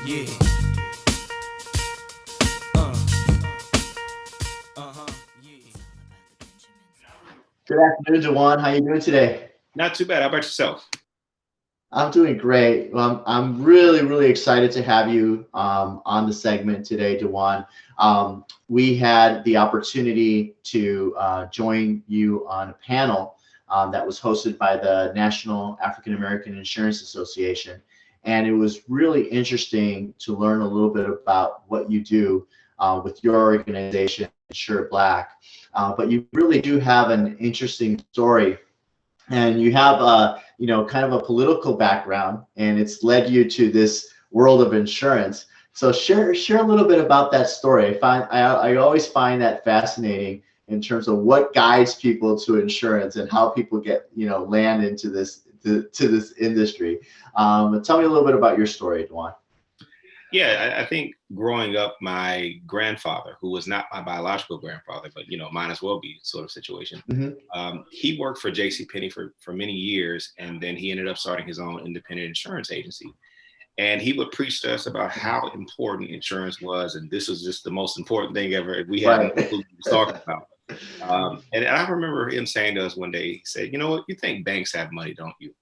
Yeah. Uh. Uh-huh. Yeah. Good afternoon, Dewan. How you doing today? Not too bad. How about yourself? I'm doing great. Well, I'm really, really excited to have you on the segment today, Dewan. We had the opportunity to join you on a panel that was hosted by the National African American Insurance Association. And it was really interesting to learn a little bit about what you do with your organization, InsureBlack. But you really do have an interesting story, and you have kind of a political background, and it's led you to this world of insurance. So share a little bit about that story. I always find that fascinating in terms of what guides people to insurance and how people get land into to this industry. Tell me a little bit about your story, Dwan. Yeah, I think growing up, my grandfather, who was not my biological grandfather, but mine as well be sort of situation. Hmm. He worked for J.C. Penney for many years, and then he ended up starting his own independent insurance agency. And he would preach to us about how important insurance was, and this was just the most important thing ever. We had no Right. clue what he was talking about. And I remember him saying to us one day, he said, "You know what? You think banks have money, don't you?"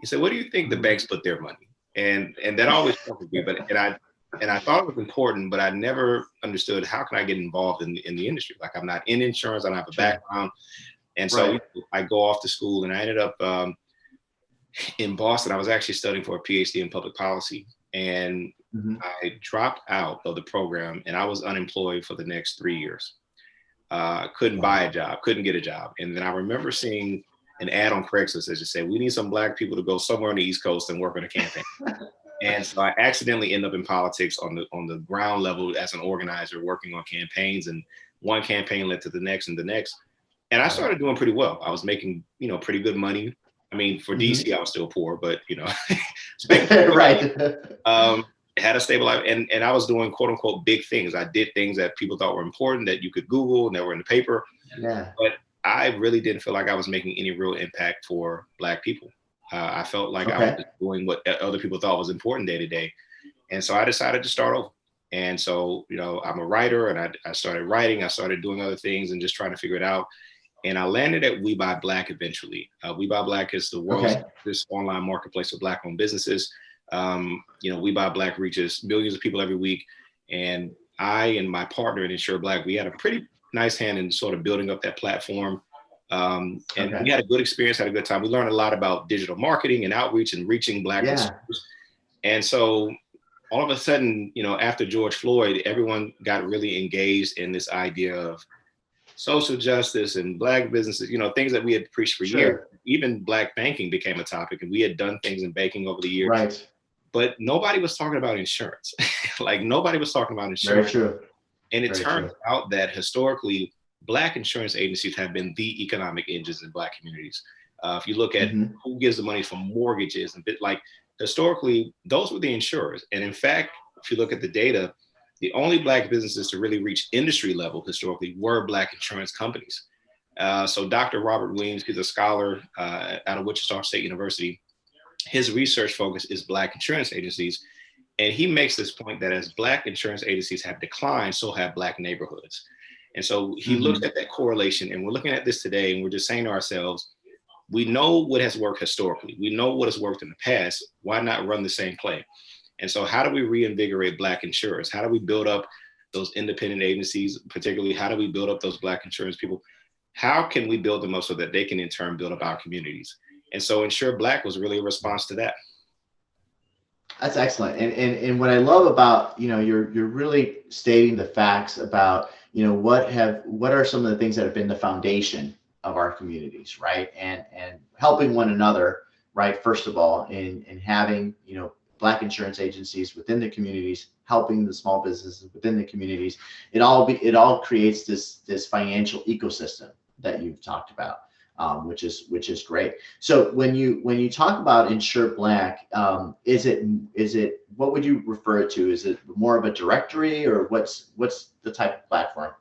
He said, "Where do you think the banks put their money?" And that always stuck with me. And I thought it was important, but I never understood how can I get involved in the industry. Like, I'm not in insurance, I don't have a Sure. background, and so Right. I go off to school, and I ended up in Boston. I was actually studying for a PhD in public policy, and Hmm. I dropped out of the program, and I was unemployed for the next 3 years. Couldn't buy Wow. a job, couldn't get a job. And then I remember seeing an ad on Craigslist that just said, "We need some Black people to go somewhere on the East Coast and work on a campaign." And so I accidentally end up in politics on the ground level as an organizer, working on campaigns. And one campaign led to the next and the next. And I Right. started doing pretty well. I was making, pretty good money. I mean, for Hmm. DC, I was still poor, but was making pretty good money. Right. Um, had a stable life, and I was doing quote unquote big things. I did things that people thought were important that you could Google and that were in the paper, Yeah. but I really didn't feel like I was making any real impact for Black people. I felt like I was Okay. just doing what other people thought was important day to day. And so I decided to start over. And so, I'm a writer, and I started writing, I started doing other things and just trying to figure it out. And I landed at We Buy Black eventually. We Buy Black is the world's Okay. largest online marketplace for Black owned businesses. We Buy Black reaches millions of people every week. And I and my partner at InsureBlack, we had a pretty nice hand in sort of building up that platform. And we Okay. had a good experience, had a good time. We learned a lot about digital marketing and outreach and reaching Black Yeah. consumers. And so all of a sudden, after George Floyd, everyone got really engaged in this idea of social justice and Black businesses, things that we had preached for years. Sure. Even Black banking became a topic, and we had done things in banking over the years, Right. but nobody was talking about insurance. Like, nobody was talking about Very insurance. true. And it Very turns true. out that historically, Black insurance agencies have been the economic engines in Black communities. If you look at Hmm. who gives the money for mortgages and bit like historically, those were the insurers. And in fact, if you look at the data, the only Black businesses to really reach industry level historically were Black insurance companies. So Dr. Robert Williams, he's a scholar out of Wichita State University. His research focus is Black insurance agencies. And he makes this point that as Black insurance agencies have declined, so have Black neighborhoods. And so he looks Hmm. at that correlation, and we're looking at this today, and we're just saying to ourselves, we know what has worked historically. We know what has worked in the past. Why not run the same play? And so, how do we reinvigorate Black insurers? How do we build up those independent agencies? Particularly, how do we build up those Black insurance people? How can we build them up so that they can in turn build up our communities? And so, Insure Black was really a response to that. That's excellent. And what I love about, you're really stating the facts about, what are some of the things that have been the foundation of our communities, right? And helping one another, right? First of all, in having, Black insurance agencies within the communities, helping the small businesses within the communities. It all creates this financial ecosystem that you've talked about. Which is great. So when you talk about Insure Black, is it what would you refer it to? Is it more of a directory, or what's the type of platform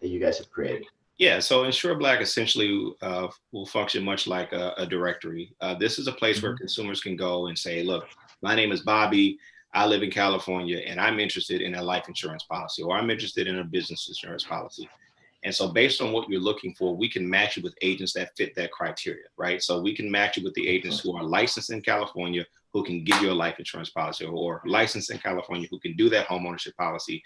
that you guys have created? Yeah, so Insure Black essentially will function much like a directory. This is a place where Hmm. consumers can go and say, look, my name is Bobby. I live in California and I'm interested in a life insurance policy, or I'm interested in a business insurance policy. And so based on what you're looking for, we can match you with agents that fit that criteria, right? So we can match you with the agents who are licensed in California, who can give you a life insurance policy, or licensed in California, who can do that home ownership policy.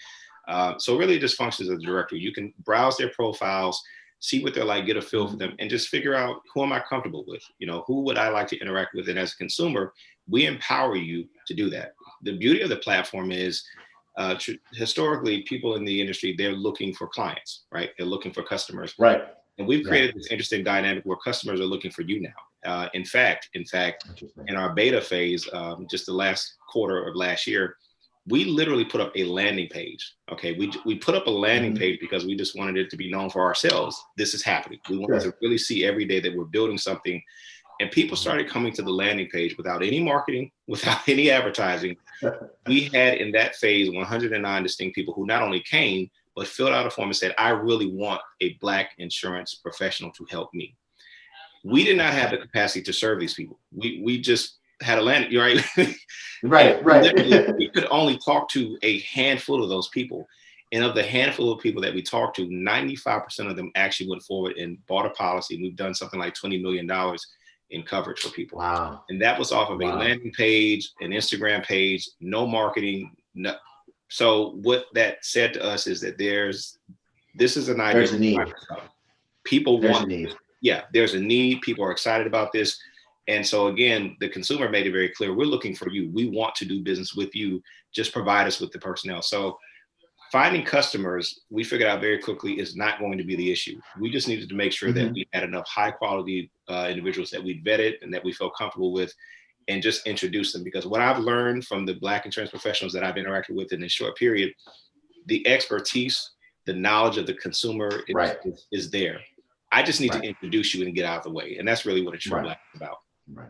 So really it just functions as a directory. You can browse their profiles, see what they're like, get a feel for them, and just figure out, who am I comfortable with? You know, who would I like to interact with? And as a consumer, we empower you to do that. The beauty of the platform is, historically, people in the industry, they're looking for clients, right? They're looking for customers. Right. And we've created this interesting dynamic where customers are looking for you now. In fact, in our beta phase, just the last quarter of last year, we literally put up a landing page. Okay, we put up a landing page because we just wanted it to be known for ourselves. This is happening. We wanted to really see every day that we're building something. And people started coming to the landing page without any marketing, without any advertising. We had in that phase 109 distinct people who not only came, but filled out a form and said, I really want a Black insurance professional to help me. We did not have the capacity to serve these people. We just had a landing, right? Right. We could only talk to a handful of those people. And of the handful of people that we talked to, 95% of them actually went forward and bought a policy. We've done something like $20 million in coverage for people. Wow. And that was off of a landing page, an Instagram page, no marketing. No. So what that said to us is that this is an idea. There's a need. People there's want, a need. Yeah, there's a need. People are excited about this. And so again, the consumer made it very clear, we're looking for you. We want to do business with you. Just provide us with the personnel. So finding customers, we figured out very quickly, is not going to be the issue. We just needed to make sure that we had enough high quality individuals that we vetted and that we felt comfortable with, and just introduce them. Because what I've learned from the Black insurance professionals that I've interacted with in this short period, the expertise, the knowledge of the consumer is there. I just need to introduce you and get out of the way. And that's really what InsureBlack is about. Right.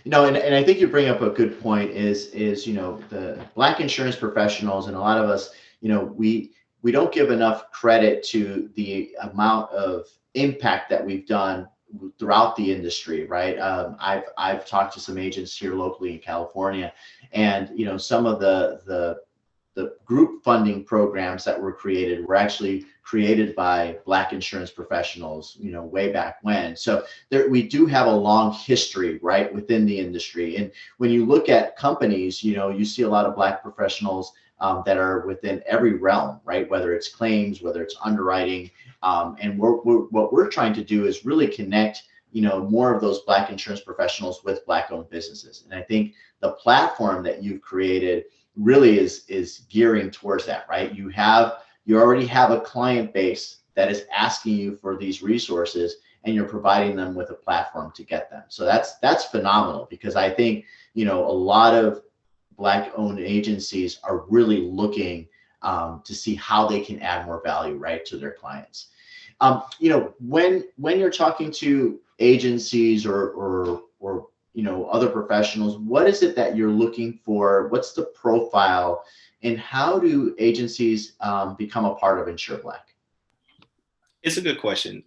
You know, and I think you bring up a good point is, you know, the Black insurance professionals, and a lot of us, you know, we don't give enough credit to the amount of impact that we've done throughout the industry, right? I've talked to some agents here locally in California, and you know, some of the group funding programs that were created were actually created by Black insurance professionals, you know, way back when. So we do have a long history, right, within the industry. And when you look at companies, you know, you see a lot of Black professionals that are within every realm, right? Whether it's claims, whether it's underwriting, and what we're trying to do is really connect, you know, more of those Black insurance professionals with Black-owned businesses. And I think the platform that you've created really is gearing towards that, right? You already have a client base that is asking you for these resources, and you're providing them with a platform to get them. So that's phenomenal, because I think, you know, a lot of Black-owned agencies are really looking to see how they can add more value, right, to their clients. You know, when you're talking to agencies or you know, other professionals, what is it that you're looking for? What's the profile, and how do agencies become a part of InsureBlack? It's a good question.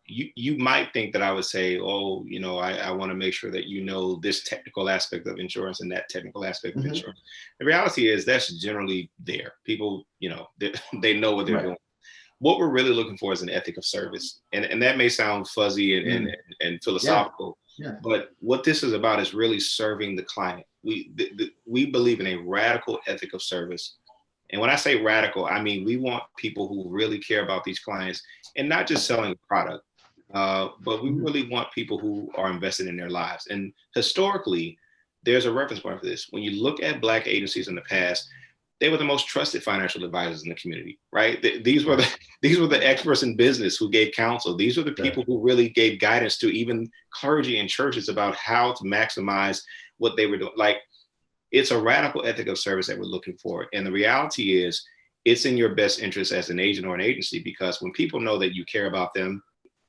You might think that I would say, oh, you know, I want to make sure that you know this technical aspect of insurance and that technical aspect of insurance. The reality is that's generally there. People, you know, they know what they're doing. What we're really looking for is an ethic of service. And that may sound fuzzy and philosophical, but what this is about is really serving the client. We believe in a radical ethic of service. And when I say radical, I mean, we want people who really care about these clients, and not just selling a product, but we really want people who are invested in their lives. And historically, there's a reference point for this. When you look at Black agencies in the past, they were the most trusted financial advisors in the community, right? These were the experts in business who gave counsel. These were the people who really gave guidance to even clergy and churches about how to maximize what they were doing. Like, it's a radical ethic of service that we're looking for. And the reality is, it's in your best interest as an agent or an agency, because when people know that you care about them,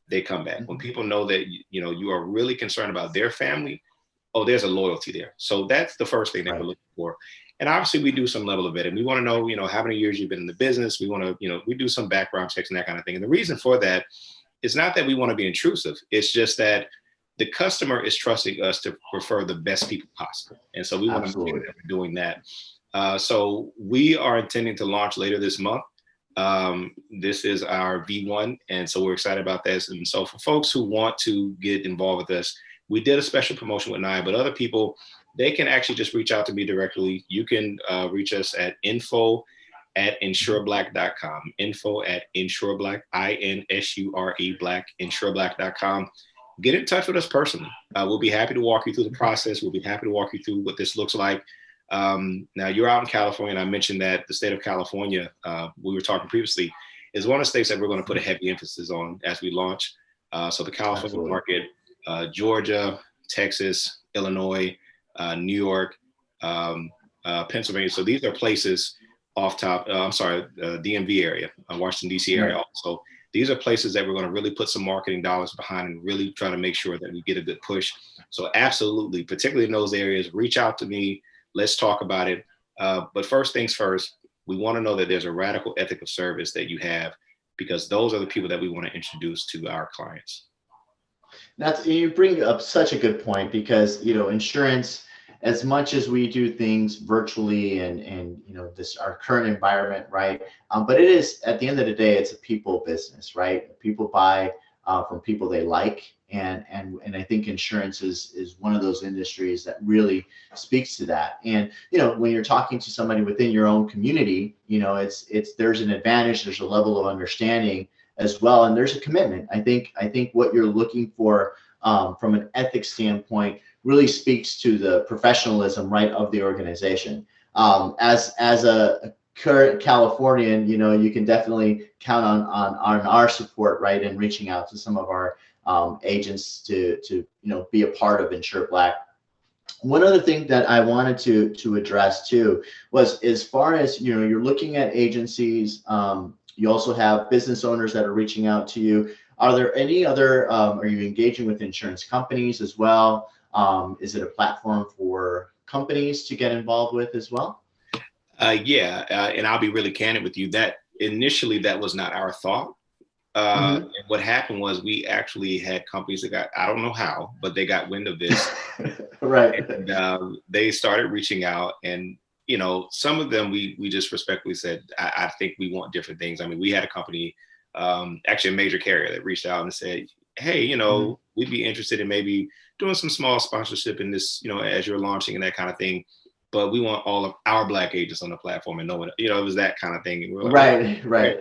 they come back. When people know that, you know, you are really concerned about their family, oh, there's a loyalty there. So that's the first thing that we're looking for. And obviously we do some level of vetting. We want to know, you know, how many years you've been in the business. We want to, you know, we do some background checks and that kind of thing. And the reason for that is not that we want to be intrusive. It's just that the customer is trusting us to refer the best people possible. And so we want to make sure that we're doing that. So we are intending to launch later this month. This is our V1, and so we're excited about this. And so for folks who want to get involved with us, we did a special promotion with Nye, but other people, they can actually just reach out to me directly. You can reach us at info@InsureBlack.com, info@InsureBlack, INSURE Black, InsureBlack.com. Get in touch with us personally. We'll be happy to walk you through the process. We'll be happy to walk you through what this looks like. Now you're out in California, and I mentioned that the state of California, we were talking previously, is one of the states that we're going to put a heavy emphasis on as we launch. So the California market, Georgia, Texas, Illinois, New York, Pennsylvania. So these are places DMV area, Washington, D.C. area also. These are places that we're going to really put some marketing dollars behind and really try to make sure that we get a good push. So absolutely, particularly in those areas, reach out to me. Let's talk about it. But first things first, we want to know that there's a radical ethic of service that you have, because those are the people that we want to introduce to our clients. You bring up such a good point, because, insurance, as much as we do things virtually and this our current environment, right? But it is, at the end of the day, it's a people business, right? People buy from people they like, and I think insurance is one of those industries that really speaks to that. And when you're talking to somebody within your own community, it's there's an advantage, there's a level of understanding as well, and there's a commitment. I think what you're looking for from an ethics standpoint really speaks to the professionalism, right, of the organization. As a current Californian, you can definitely count on our support, right, in reaching out to some of our agents to be a part of InsureBlack. One other thing that I wanted to address too was, as far as you're looking at agencies, you also have business owners that are reaching out to you. Are there any other? Are you engaging with insurance companies as well? Is it a platform for companies to get involved with as well? And I'll be really candid with you that initially that was not our thought. And what happened was, we actually had companies that got, I don't know how, but they got wind of this. Right. And they started reaching out, and some of them we just respectfully said, I think we want different things. I mean, we had a company, actually a major carrier, that reached out and said, hey, we'd be interested in maybe doing some small sponsorship in this, as you're launching and that kind of thing. But we want all of our Black agents on the platform, and no one, it was that kind of thing. And we're like, right.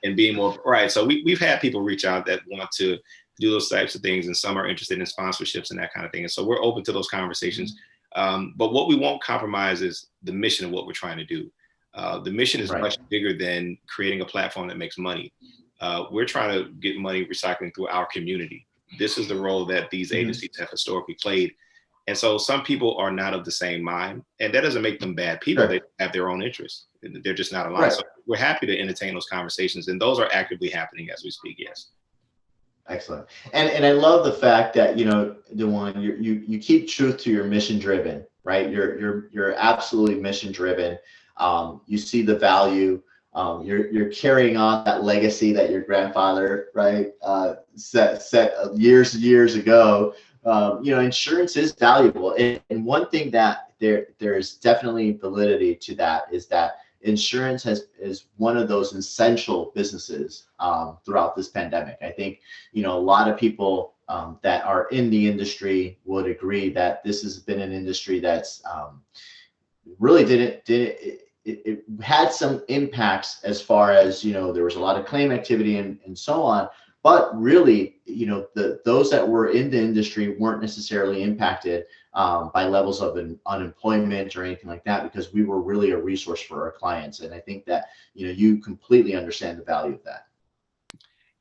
And being more, right. So we've had people reach out that want to do those types of things, and some are interested in sponsorships and that kind of thing. And so we're open to those conversations. But what we won't compromise is the mission of what we're trying to do. The mission is much bigger than creating a platform that makes money. We're trying to get money recycling through our community. This is the role that these agencies have historically played. And so some people are not of the same mind, and that doesn't make them bad people. They have their own interests. They're just not aligned. So we're happy to entertain those conversations, and those are actively happening as we speak. Yes. Excellent. And I love the fact that, DeJuan, you keep truth to your mission driven, right? You're absolutely mission driven. You see the value. You're carrying on that legacy that your grandfather, right, set years ago. Insurance is valuable, and one thing that there's definitely validity to that is that insurance is one of those essential businesses throughout this pandemic. I think a lot of people that are in the industry would agree that this has been an industry that's really it had some impacts, as far as there was a lot of claim activity and so on. But really, those that were in the industry weren't necessarily impacted by levels of unemployment or anything like that, because we were really a resource for our clients. And I think that you completely understand the value of that.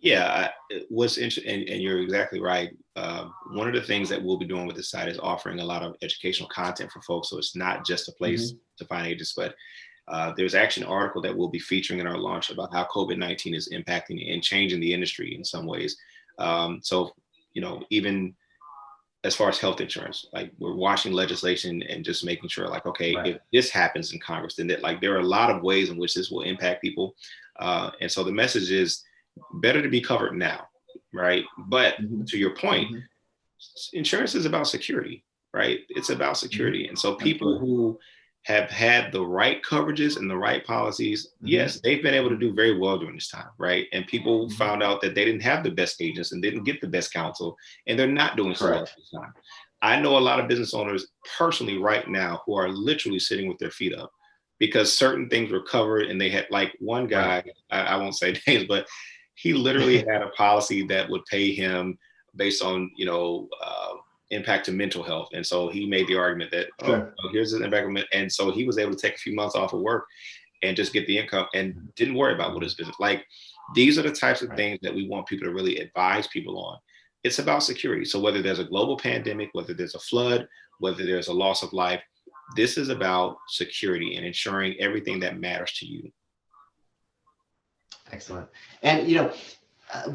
Yeah, what's interesting, and you're exactly right. One of the things that we'll be doing with the site is offering a lot of educational content for folks. So it's not just a place to find agents, but there's actually an article that we'll be featuring in our launch about how COVID-19 is impacting and changing the industry in some ways. So, even as far as health insurance, like, we're watching legislation and just making sure, like, okay, if this happens in Congress, then there are a lot of ways in which this will impact people. And so the message is better to be covered now, right? But to your point, insurance is about security, right? It's about security. And so people who have had the right coverages and the right policies, yes, they've been able to do very well during this time, right? And people found out that they didn't have the best agents and didn't get the best counsel, and they're not doing so well at this time. I know a lot of business owners personally right now who are literally sitting with their feet up because certain things were covered, and they had, like, one guy, I won't say names, but he literally had a policy that would pay him based on, impact to mental health. And so he made the argument that, here's an impact. And so he was able to take a few months off of work and just get the income and didn't worry about what his business. Like, these are the types of things that we want people to really advise people on. It's about security. So whether there's a global pandemic, whether there's a flood, whether there's a loss of life, this is about security and ensuring everything that matters to you. Excellent. And,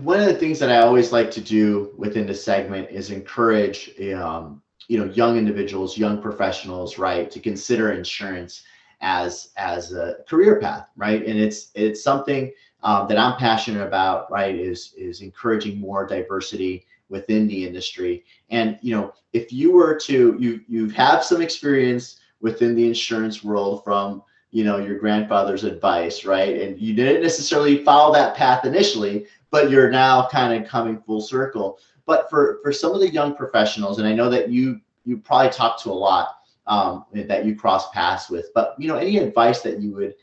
one of the things that I always like to do within the segment is encourage, young individuals, young professionals, right, to consider insurance as a career path, right? And it's something that I'm passionate about, right, is encouraging more diversity within the industry. And, if you were to, you have some experience within the insurance world from, your grandfather's advice, right? And you didn't necessarily follow that path initially, but you're now kind of coming full circle. But for some of the young professionals, and I know that you probably talk to a lot that you cross paths with, but any advice that you would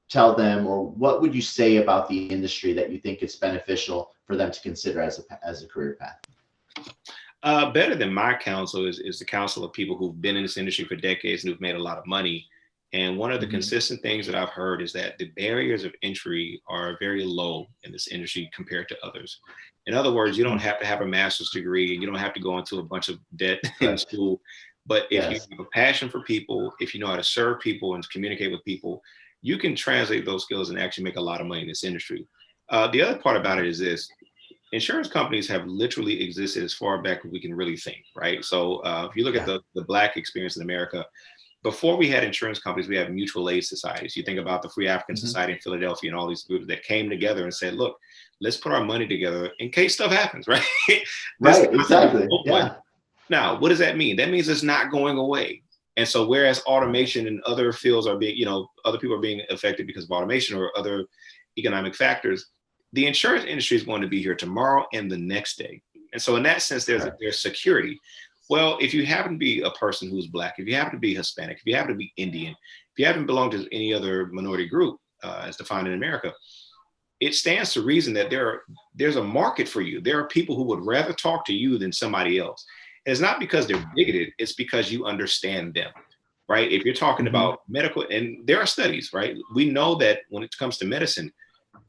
tell them, or what would you say about the industry that you think it's beneficial for them to consider as a career path? Better than my counsel is the counsel of people who've been in this industry for decades and who've made a lot of money. And one of the consistent things that I've heard is that the barriers of entry are very low in this industry compared to others. In other words, you don't have to have a master's degree, and you don't have to go into a bunch of debt in school. But if you have a passion for people, if you know how to serve people and communicate with people, you can translate those skills and actually make a lot of money in this industry. The other part about it is this: insurance companies have literally existed as far back as we can really think, right? So if you look at the Black experience in America, before we had insurance companies, we had mutual aid societies. You think about the Free African Society in Philadelphia and all these groups that came together and said, look, let's put our money together in case stuff happens, right? Right, exactly. Yeah. Now, what does that mean? That means it's not going away. And so whereas automation and other fields are being, other people are being affected because of automation or other economic factors, the insurance industry is going to be here tomorrow and the next day. And so in that sense, there's security. Well, if you happen to be a person who's Black, if you happen to be Hispanic, if you happen to be Indian, if you happen to belong to any other minority group as defined in America, it stands to reason that there's a market for you. There are people who would rather talk to you than somebody else. And it's not because they're bigoted, it's because you understand them, right? If you're talking about medical, and there are studies, right? We know that when it comes to medicine,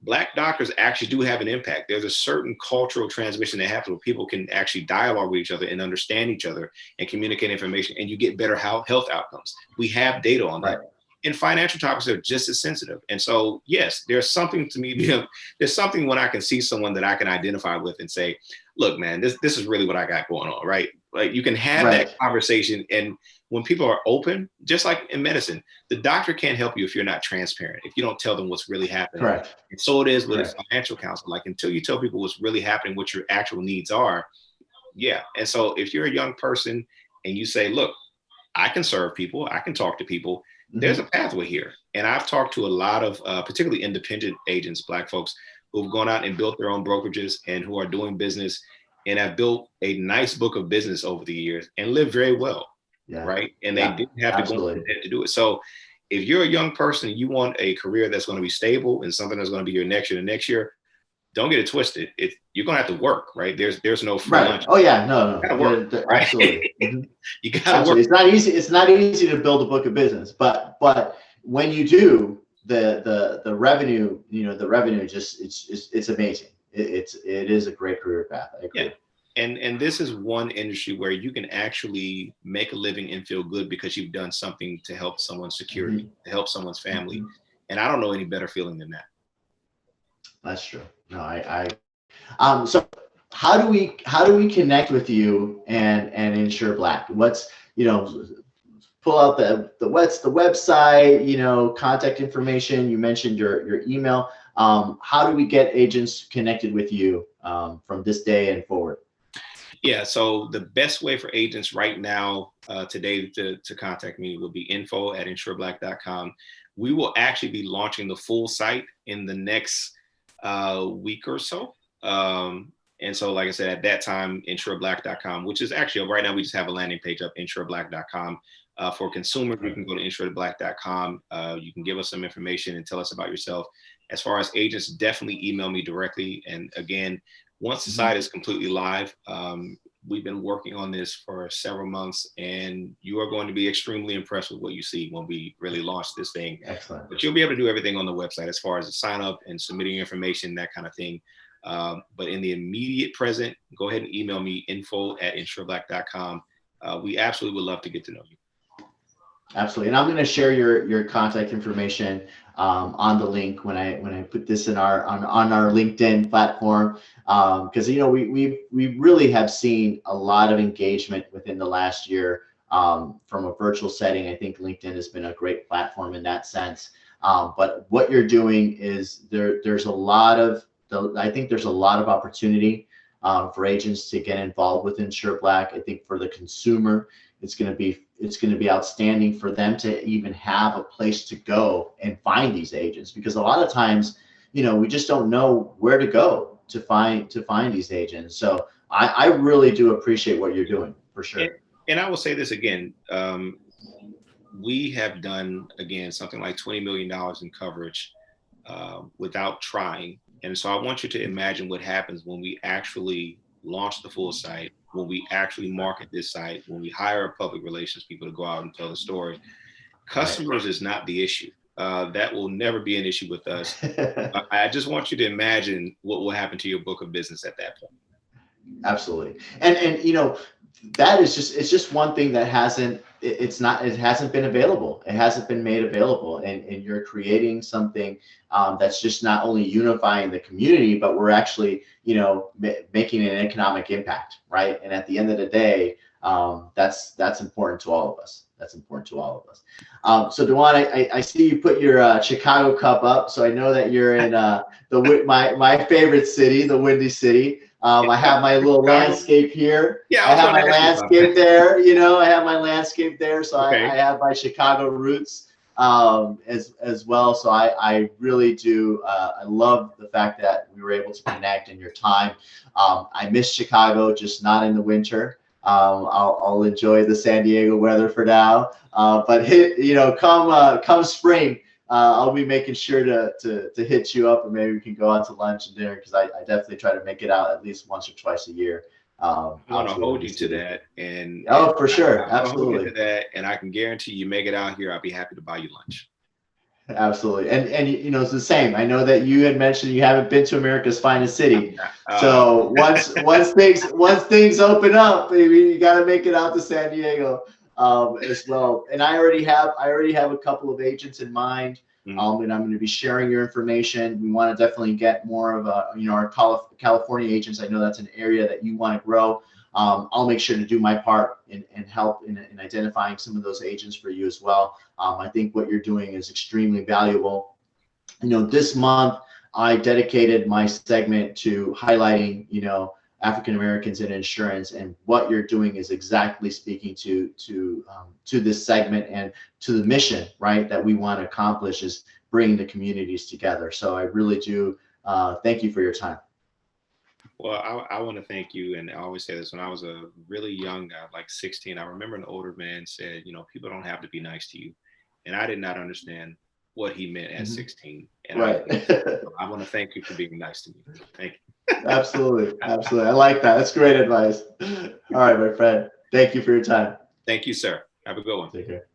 Black doctors actually do have an impact. There's a certain cultural transmission that happens where people can actually dialogue with each other and understand each other and communicate information, and you get better health outcomes. We have data on that. And financial topics are just as sensitive. And so, yes, there's something to me, there's something when I can see someone that I can identify with and say, look, man, this is really what I got going on, right? Like, you can have that conversation. And when people are open, just like in medicine, the doctor can't help you if you're not transparent, if you don't tell them what's really happening. Correct. And so it is with a financial counsel. Like, until you tell people what's really happening, what your actual needs are. Yeah. And so if you're a young person and you say, look, I can serve people, I can talk to people, there's a pathway here. And I've talked to a lot of particularly independent agents, Black folks, who've gone out and built their own brokerages and who are doing business and have built a nice book of business over the years and live very well. Right. And they didn't have to go into debt to do it. So if you're a young person and you want a career that's going to be stable and something that's going to be your next year, the next year, don't get it twisted. You're going to have to work, right? There's no free lunch. Oh yeah, no. You gotta work, right? Absolutely. You gotta work. It's not easy. It's not easy to build a book of business, but when you do, the revenue, the revenue just it's amazing. It is a great career path. I agree. Yeah. And this is one industry where you can actually make a living and feel good because you've done something to help someone's security, to help someone's family. And I don't know any better feeling than that. That's true. No, so how do we connect with you and InsureBlack? What's, pull out the website, contact information. You mentioned your email. How do we get agents connected with you from this day and forward? Yeah, so the best way for agents right now today to contact me will be info@InsureBlack.com. We will actually be launching the full site in the next week or so. And so, like I said, at that time, InsureBlack.com, which is actually right now, we just have a landing page up, InsureBlack.com. For consumers, you can go to InsureBlack.com. You can give us some information and tell us about yourself. As far as agents, definitely email me directly. And again, once the site is completely live, we've been working on this for several months, and you are going to be extremely impressed with what you see when we really launch this thing. Excellent. But you'll be able to do everything on the website as far as the sign up and submitting information, that kind of thing. But in the immediate present, go ahead and email me, info@InsureBlack.com. We absolutely would love to get to know you. Absolutely, and I'm going to share your contact information on the link when I put this in on our LinkedIn platform, because we really have seen a lot of engagement within the last year from a virtual setting. I think LinkedIn has been a great platform in that sense. But what you're doing is there's a lot of I think there's a lot of opportunity for agents to get involved with InsureBlack. I think for the consumer, it's going to be outstanding for them to even have a place to go and find these agents, because a lot of times, we just don't know where to go to find these agents. So I really do appreciate what you're doing, for sure. And I will say this again, we have done, again, something like $20 million in coverage without trying. And so I want you to imagine what happens when we actually launch the full site, when we actually market this site, when we hire public relations people to go out and tell the story. Customers is not the issue. That will never be an issue with us. I just want you to imagine what will happen to your book of business at that point. Absolutely. And that is it's just one thing that hasn't been available. It hasn't been made available. And you're creating something that's just not only unifying the community, but we're actually, making an economic impact, right? And at the end of the day, that's important to all of us. That's important to all of us. So Dewan, I see you put your Chicago cup up. So I know that you're in my favorite city, the Windy City. I have my little landscape here. Yeah, I have my landscape there. I have my landscape there. So okay. I have my Chicago roots as well. So I really do. I love the fact that we were able to connect in your time. I miss Chicago, just not in the winter. I'll enjoy the San Diego weather for now. But come spring, I'll be making sure to hit you up, and maybe we can go out to lunch and dinner, because I definitely try to make it out at least once or twice a year. I want to hold you to that, and for sure, absolutely. Hold you to that, and I can guarantee you make it out here, I'll be happy to buy you lunch. Absolutely, and it's the same. I know that you had mentioned you haven't been to America's finest city, so once things open up, baby, you got to make it out to San Diego as well. And I already have a couple of agents in mind. And I'm going to be sharing your information. We want to definitely get more of our California agents. I know that's an area that you want to grow. I'll make sure to do my part and help in identifying some of those agents for you as well. I think what you're doing is extremely valuable. This month I dedicated my segment to highlighting, African Americans in insurance, and what you're doing is exactly speaking to this segment and to the mission, right, that we want to accomplish, is bringing the communities together. So I really do thank you for your time. Well, I want to thank you. And I always say this, when I was a really young guy, like 16, I remember an older man said, people don't have to be nice to you. And I did not understand what he meant at 16. And right. I want to thank you for being nice to me. Thank you. Absolutely. Absolutely. I like that. That's great advice. All right, my friend. Thank you for your time. Thank you, sir. Have a good one. Take care.